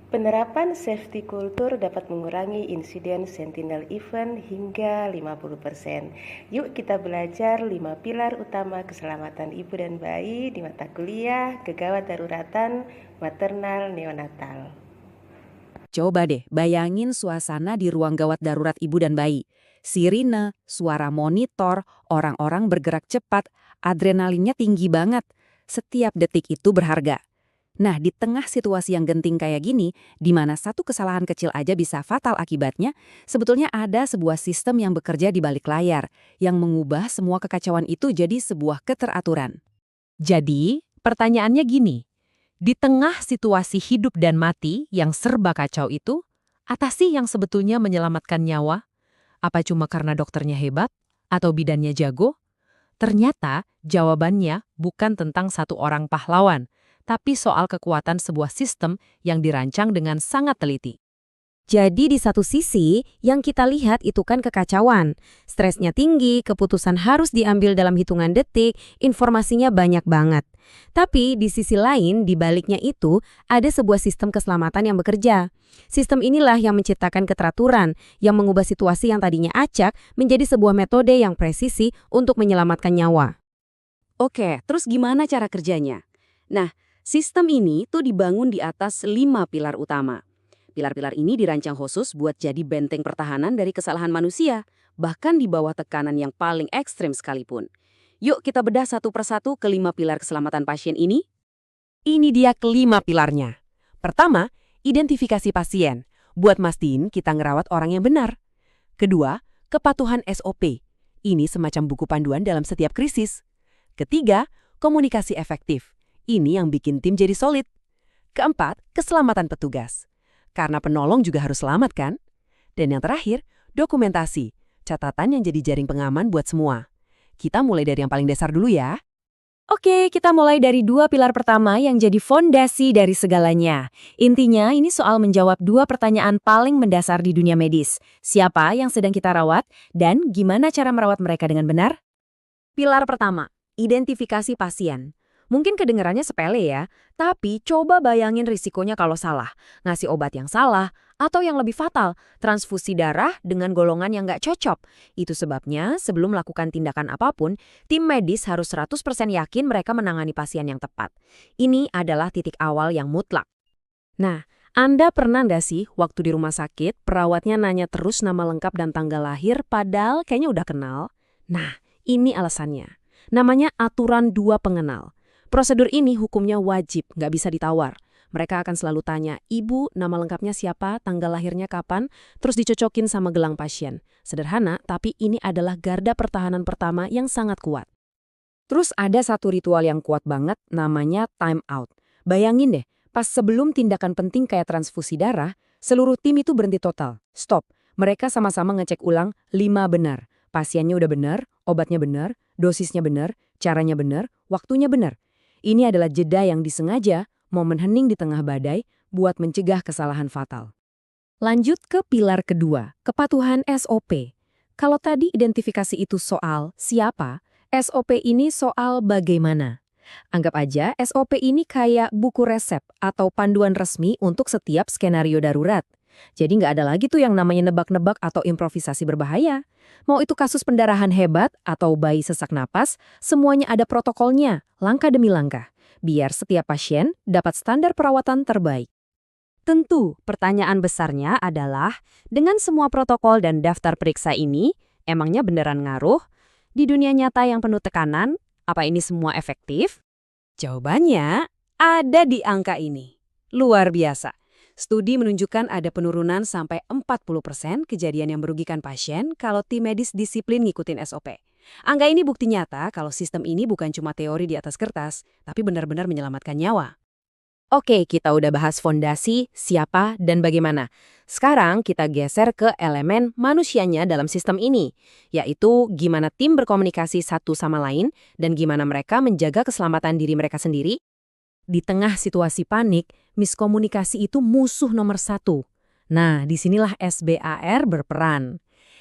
Penerapan safety culture dapat mengurangi insiden sentinel event hingga 50%. Yuk kita belajar 5 pilar utama keselamatan ibu dan bayi di mata kuliah Kegawat Daruratan Maternal Neonatal. Coba deh bayangin suasana di ruang gawat darurat ibu dan bayi. Sirine, suara monitor, orang-orang bergerak cepat, adrenalinnya tinggi banget. Setiap detik itu berharga. Nah, di tengah situasi yang genting kayak gini, di mana satu kesalahan kecil aja bisa fatal akibatnya, sebetulnya ada sebuah sistem yang bekerja di balik layar, yang mengubah semua kekacauan itu jadi sebuah keteraturan. Jadi, pertanyaannya gini, di tengah situasi hidup dan mati yang serba kacau itu, apa sih yang sebetulnya menyelamatkan nyawa? Apa cuma karena dokternya hebat? Atau bidannya jago? Ternyata jawabannya bukan tentang satu orang pahlawan, tapi soal kekuatan sebuah sistem yang dirancang dengan sangat teliti. Jadi di satu sisi, yang kita lihat itu kan kekacauan. Stresnya tinggi, keputusan harus diambil dalam hitungan detik, informasinya banyak banget. Tapi di sisi lain, di baliknya itu, ada sebuah sistem keselamatan yang bekerja. Sistem inilah yang menciptakan keteraturan, yang mengubah situasi yang tadinya acak menjadi sebuah metode yang presisi untuk menyelamatkan nyawa. Oke, terus gimana cara kerjanya? Nah, sistem ini tuh dibangun di atas 5 pilar utama. Pilar-pilar ini dirancang khusus buat jadi benteng pertahanan dari kesalahan manusia, bahkan di bawah tekanan yang paling ekstrim sekalipun. Yuk kita bedah satu persatu kelima pilar keselamatan pasien ini. Ini dia kelima pilarnya. Pertama, identifikasi pasien. Buat mastiin kita ngerawat orang yang benar. Kedua, kepatuhan SOP. Ini semacam buku panduan dalam setiap krisis. Ketiga, komunikasi efektif. Ini yang bikin tim jadi solid. Keempat, keselamatan petugas. Karena penolong juga harus selamat kan? Dan yang terakhir, dokumentasi. Catatan yang jadi jaring pengaman buat semua. Kita mulai dari yang paling dasar dulu ya. Oke, kita mulai dari dua pilar pertama yang jadi fondasi dari segalanya. Intinya, ini soal menjawab dua pertanyaan paling mendasar di dunia medis. Siapa yang sedang kita rawat, dan gimana cara merawat mereka dengan benar? Pilar pertama, identifikasi pasien. Mungkin kedengarannya sepele ya, tapi coba bayangin risikonya kalau salah. Ngasih obat yang salah, atau yang lebih fatal, transfusi darah dengan golongan yang nggak cocok. Itu sebabnya sebelum melakukan tindakan apapun, tim medis harus 100% yakin mereka menangani pasien yang tepat. Ini adalah titik awal yang mutlak. Nah, Anda pernah nggak sih waktu di rumah sakit, perawatnya nanya terus nama lengkap dan tanggal lahir, padahal kayaknya udah kenal? Nah, ini alasannya. Namanya aturan dua pengenal. Prosedur ini hukumnya wajib, nggak bisa ditawar. Mereka akan selalu tanya, ibu nama lengkapnya siapa, tanggal lahirnya kapan, terus dicocokin sama gelang pasien. Sederhana, tapi ini adalah garda pertahanan pertama yang sangat kuat. Terus ada satu ritual yang kuat banget, namanya time out. Bayangin deh, pas sebelum tindakan penting kayak transfusi darah, seluruh tim itu berhenti total. Stop. Mereka sama-sama ngecek ulang 5 benar. Pasiennya udah benar, obatnya benar, dosisnya benar, caranya benar, waktunya benar. Ini adalah jeda yang disengaja, momen hening di tengah badai, buat mencegah kesalahan fatal. Lanjut ke pilar kedua, kepatuhan SOP. Kalau tadi identifikasi itu soal siapa, SOP ini soal bagaimana. Anggap aja SOP ini kayak buku resep atau panduan resmi untuk setiap skenario darurat. Jadi nggak ada lagi tuh yang namanya nebak-nebak atau improvisasi berbahaya. Mau itu kasus pendarahan hebat atau bayi sesak napas, semuanya ada protokolnya, langkah demi langkah. Biar setiap pasien dapat standar perawatan terbaik. Tentu, pertanyaan besarnya adalah, dengan semua protokol dan daftar periksa ini, emangnya beneran ngaruh? Di dunia nyata yang penuh tekanan, apa ini semua efektif? Jawabannya ada di angka ini. Luar biasa. Studi menunjukkan ada penurunan sampai 40% kejadian yang merugikan pasien kalau tim medis disiplin ngikutin SOP. Angka ini bukti nyata kalau sistem ini bukan cuma teori di atas kertas, tapi benar-benar menyelamatkan nyawa. Oke, kita udah bahas fondasi, siapa, dan bagaimana. Sekarang kita geser ke elemen manusianya dalam sistem ini, yaitu gimana tim berkomunikasi satu sama lain dan gimana mereka menjaga keselamatan diri mereka sendiri. Di tengah situasi panik, miskomunikasi itu musuh nomor satu. Nah, disinilah SBAR berperan.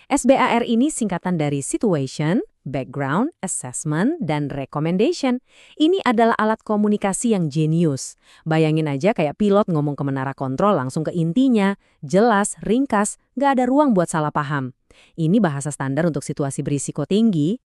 SBAR ini singkatan dari Situation, Background, Assessment, dan Recommendation. Ini adalah alat komunikasi yang jenius. Bayangin aja kayak pilot ngomong ke menara kontrol langsung ke intinya, jelas, ringkas, nggak ada ruang buat salah paham. Ini bahasa standar untuk situasi berisiko tinggi.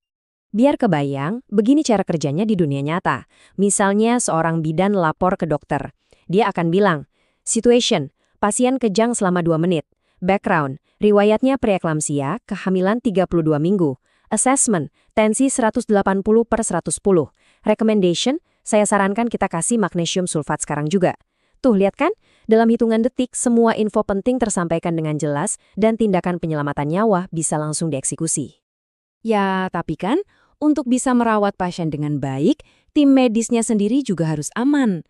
Biar kebayang, begini cara kerjanya di dunia nyata. Misalnya seorang bidan lapor ke dokter. Dia akan bilang, Situation, pasien kejang selama 2 menit. Background, riwayatnya preeklamsia, kehamilan 32 minggu. Assessment, tensi 180/110. Recommendation, saya sarankan kita kasih magnesium sulfat sekarang juga. Tuh, lihat kan? Dalam hitungan detik, semua info penting tersampaikan dengan jelas dan tindakan penyelamatan nyawa bisa langsung dieksekusi. Ya, tapi kan, untuk bisa merawat pasien dengan baik, tim medisnya sendiri juga harus aman.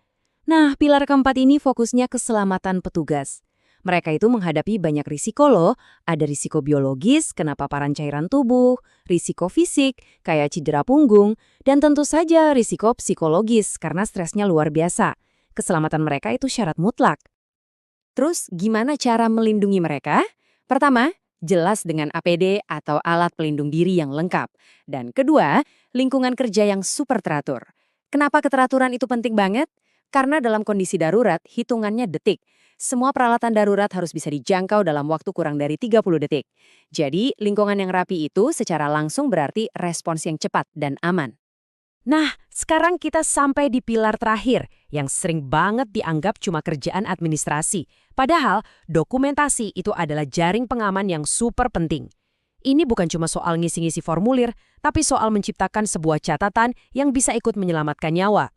Nah, pilar keempat ini fokusnya keselamatan petugas. Mereka itu menghadapi banyak risiko loh, ada risiko biologis, kena paparan cairan tubuh, risiko fisik, kayak cedera punggung, dan tentu saja risiko psikologis karena stresnya luar biasa. Keselamatan mereka itu syarat mutlak. Terus, gimana cara melindungi mereka? Pertama, jelas dengan APD atau alat pelindung diri yang lengkap. Dan kedua, lingkungan kerja yang super teratur. Kenapa keteraturan itu penting banget? Karena dalam kondisi darurat, hitungannya detik. Semua peralatan darurat harus bisa dijangkau dalam waktu kurang dari 30 detik. Jadi, lingkungan yang rapi itu secara langsung berarti respons yang cepat dan aman. Nah, sekarang kita sampai di pilar terakhir, yang sering banget dianggap cuma kerjaan administrasi. Padahal, dokumentasi itu adalah jaring pengaman yang super penting. Ini bukan cuma soal ngisi-ngisi formulir, tapi soal menciptakan sebuah catatan yang bisa ikut menyelamatkan nyawa.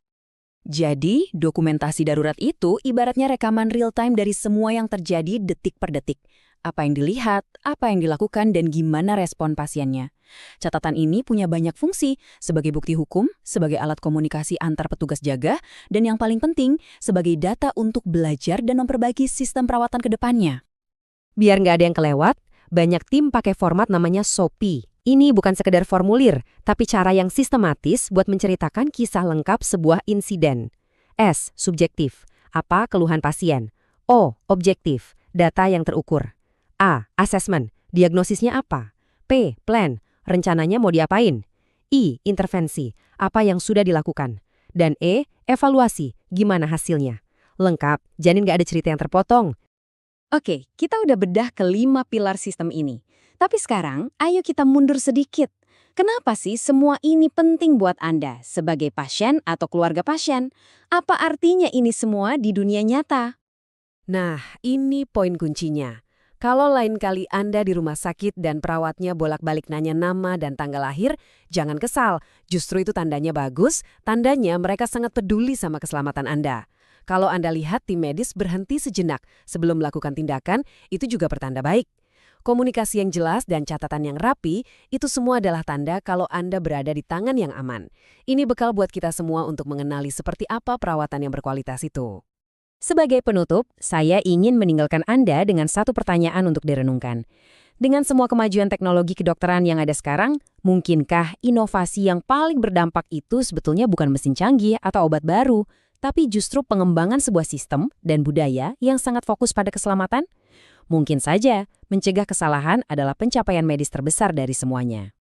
Jadi, dokumentasi darurat itu ibaratnya rekaman real-time dari semua yang terjadi detik per detik. Apa yang dilihat, apa yang dilakukan, dan gimana respon pasiennya. Catatan ini punya banyak fungsi, sebagai bukti hukum, sebagai alat komunikasi antar petugas jaga, dan yang paling penting, sebagai data untuk belajar dan memperbaiki sistem perawatan ke depannya. Biar nggak ada yang kelewat, banyak tim pakai format namanya SOPI. Ini bukan sekedar formulir, tapi cara yang sistematis buat menceritakan kisah lengkap sebuah insiden. S. Subjektif. Apa keluhan pasien? O. Objektif. Data yang terukur. A. Assessment. Diagnosisnya apa? P. Plan. Rencananya mau diapain? I. Intervensi. Apa yang sudah dilakukan? Dan E. Evaluasi. Gimana hasilnya? Lengkap, janin nggak ada cerita yang terpotong. Oke, kita udah bedah ke 5 pilar sistem ini. Tapi sekarang, ayo kita mundur sedikit. Kenapa sih semua ini penting buat Anda sebagai pasien atau keluarga pasien? Apa artinya ini semua di dunia nyata? Nah, ini poin kuncinya. Kalau lain kali Anda di rumah sakit dan perawatnya bolak-balik nanya nama dan tanggal lahir, jangan kesal. Justru itu tandanya bagus, tandanya mereka sangat peduli sama keselamatan Anda. Kalau Anda lihat tim medis berhenti sejenak sebelum melakukan tindakan, itu juga pertanda baik. Komunikasi yang jelas dan catatan yang rapi, itu semua adalah tanda kalau Anda berada di tangan yang aman. Ini bekal buat kita semua untuk mengenali seperti apa perawatan yang berkualitas itu. Sebagai penutup, saya ingin meninggalkan Anda dengan satu pertanyaan untuk direnungkan. Dengan semua kemajuan teknologi kedokteran yang ada sekarang, mungkinkah inovasi yang paling berdampak itu sebetulnya bukan mesin canggih atau obat baru, tapi justru pengembangan sebuah sistem dan budaya yang sangat fokus pada keselamatan? Mungkin saja, mencegah kesalahan adalah pencapaian medis terbesar dari semuanya.